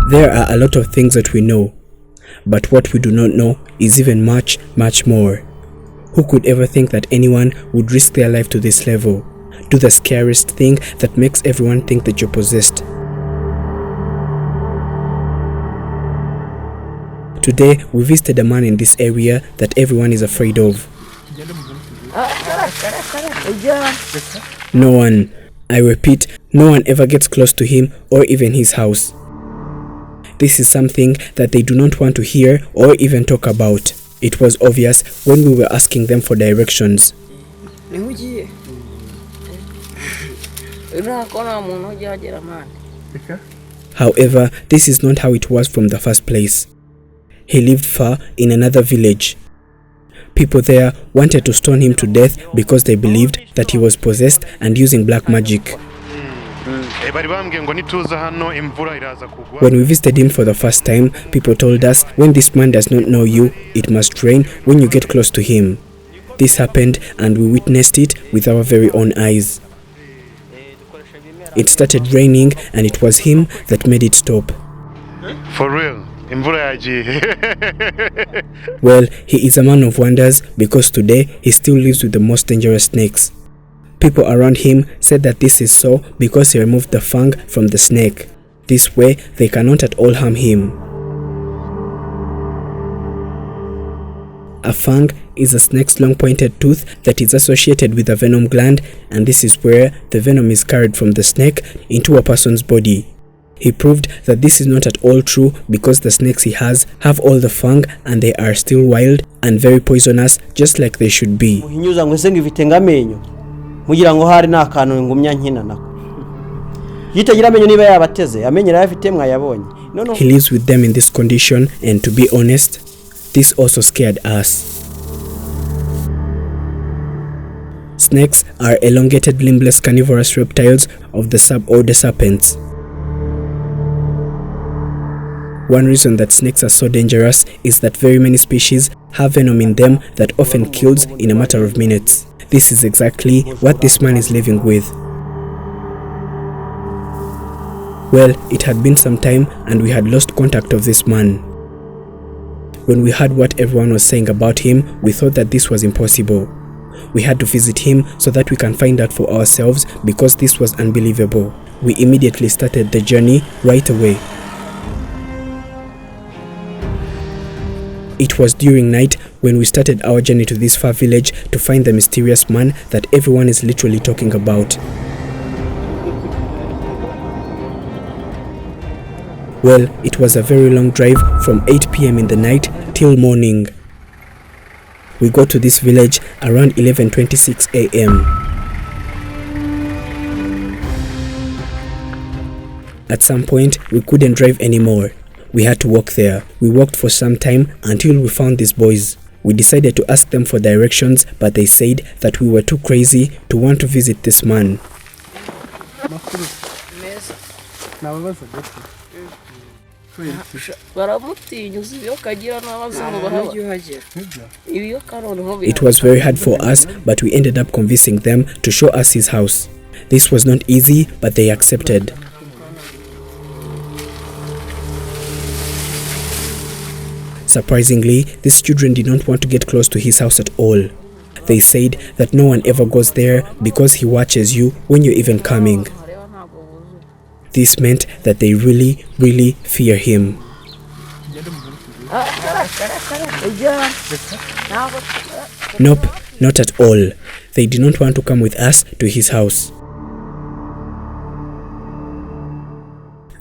There are a lot of things that we know, but what we do not know is even much, much more. Who could ever think that anyone would risk their life to this level? Do the scariest thing that makes everyone think that you're possessed. Today, we visited a man in this area that everyone is afraid of. No one, I repeat, no one ever gets close to him or even his house. This is something that they do not want to hear or even talk about. It was obvious when we were asking them for directions. However, this is not how it was from the first place. He lived far in another village. People there wanted to stone him to death because they believed that he was possessed and using black magic. When we visited him for the first time, people told us, when this man does not know you, it must rain when you get close to him. This happened and we witnessed it with our very own eyes. It started raining and it was him that made it stop. For real? Well, he is a man of wonders because today he still lives with the most dangerous snakes. People around him said that this is so because he removed the fang from the snake. This way, they cannot at all harm him. A fang is a snake's long pointed tooth that is associated with a venom gland, and this is where the venom is carried from the snake into a person's body. He proved that this is not at all true because the snakes he has have all the fang and they are still wild and very poisonous, just like they should be. He lives with them in this condition, and to be honest, this also scared us. Snakes are elongated limbless carnivorous reptiles of the suborder serpents. One reason that snakes are so dangerous is that very many species have venom in them that often kills in a matter of minutes. This is exactly what this man is living with. Well, it had been some time and we had lost contact of this man. When we heard what everyone was saying about him, we thought that this was impossible. We had to visit him so that we can find out for ourselves because this was unbelievable. We immediately started the journey right away. It was during night when we started our journey to this far village to find the mysterious man that everyone is literally talking about. Well, it was a very long drive from 8 p.m. in the night till morning. We got to this village around 11:26 a.m. At some point, we couldn't drive anymore. We had to walk there. We walked for some time until we found these boys. We decided to ask them for directions, but they said that we were too crazy to want to visit this man. It was very hard for us, but we ended up convincing them to show us his house. This was not easy, but they accepted. Surprisingly, these children did not want to get close to his house at all. They said that no one ever goes there because he watches you when you're even coming. This meant that they really, really fear him. Nope, not at all. They did not want to come with us to his house.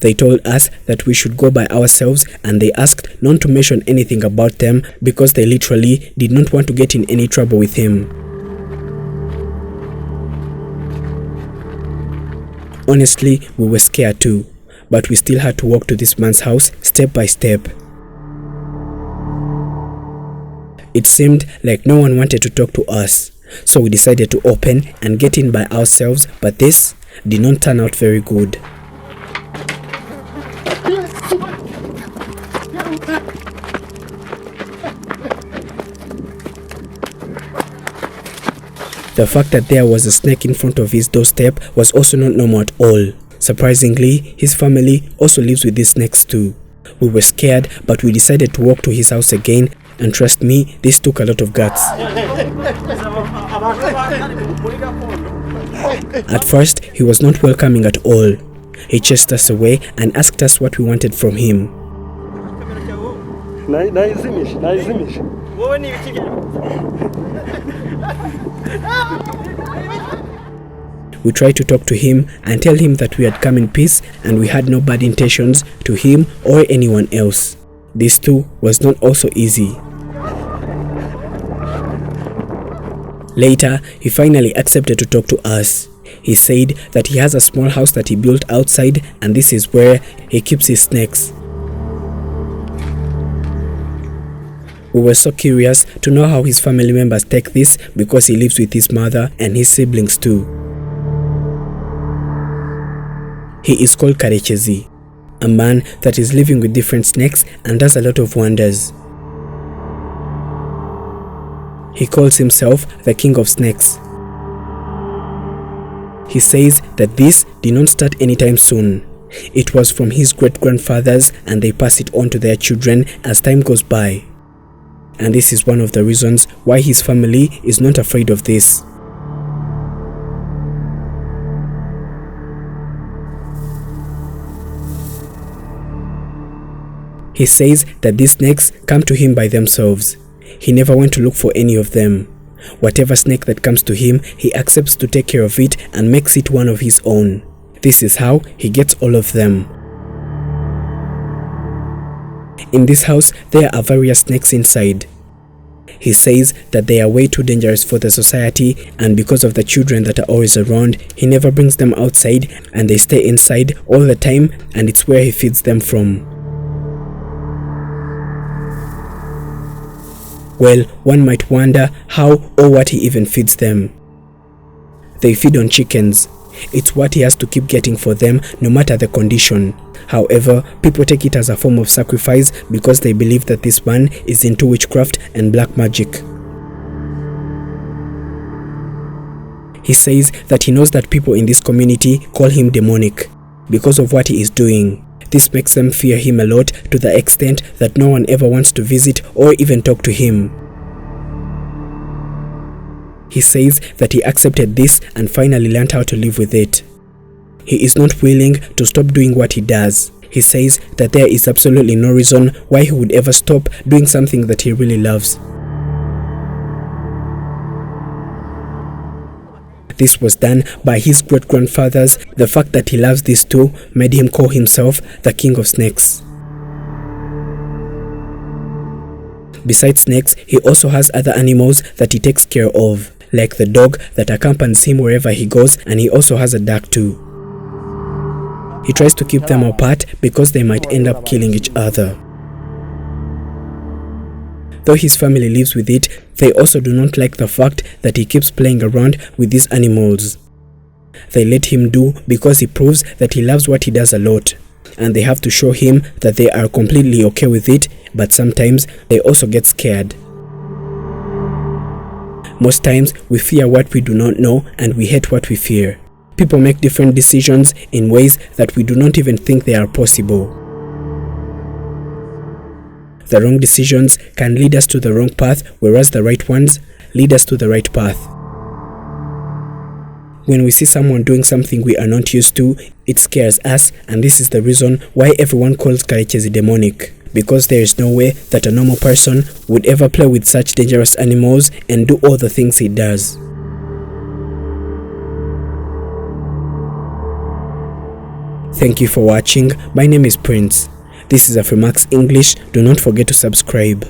They told us that we should go by ourselves, and they asked not to mention anything about them because they literally did not want to get in any trouble with him. Honestly, we were scared too, but we still had to walk to this man's house step by step. It seemed like no one wanted to talk to us, so we decided to open and get in by ourselves, but this did not turn out very good. The fact that there was a snake in front of his doorstep was also not normal at all. Surprisingly, his family also lives with these snakes too. We were scared, but we decided to walk to his house again, and trust me, this took a lot of guts. At first, he was not welcoming at all. He chased us away and asked us what we wanted from him. We tried to talk to him and tell him that we had come in peace and we had no bad intentions to him or anyone else. This too was not also easy. Later, he finally accepted to talk to us. He said that he has a small house that he built outside and this is where he keeps his snakes. We were so curious to know how his family members take this because he lives with his mother and his siblings too. He is called Karichizi, a man that is living with different snakes and does a lot of wonders. He calls himself the King of Snakes. He says that this did not start anytime soon. It was from his great-grandfathers and they pass it on to their children as time goes by. And this is one of the reasons why his family is not afraid of this. He says that these snakes come to him by themselves. He never went to look for any of them. Whatever snake that comes to him, he accepts to take care of it and makes it one of his own. This is how he gets all of them. In this house, there are various snakes inside. He says that they are way too dangerous for the society, and because of the children that are always around, he never brings them outside and they stay inside all the time, and it's where he feeds them from. Well, one might wonder how or what he even feeds them. They feed on chickens. It's what he has to keep getting for them no matter the condition. However, people take it as a form of sacrifice because they believe that this man is into witchcraft and black magic. He says that he knows that people in this community call him demonic because of what he is doing. This makes them fear him a lot to the extent that no one ever wants to visit or even talk to him. He says that he accepted this and finally learned how to live with it. He is not willing to stop doing what he does. He says that there is absolutely no reason why he would ever stop doing something that he really loves. This was done by his great-grandfathers. The fact that he loves this too made him call himself the King of Snakes. Besides snakes, he also has other animals that he takes care of, like the dog that accompanies him wherever he goes, and he also has a duck too. He tries to keep them apart because they might end up killing each other. Though his family lives with it, they also do not like the fact that he keeps playing around with these animals. They let him do because he proves that he loves what he does a lot, and they have to show him that they are completely okay with it, but sometimes they also get scared. Most times we fear what we do not know and we hate what we fear. People make different decisions in ways that we do not even think they are possible. The wrong decisions can lead us to the wrong path, whereas the right ones lead us to the right path. When we see someone doing something we are not used to, it scares us, and this is the reason why everyone calls Karichizi demonic. Because there is no way that a normal person would ever play with such dangerous animals and do all the things he does. Thank you for watching. My name is Prince. This is Afrimax English. Do not forget to subscribe.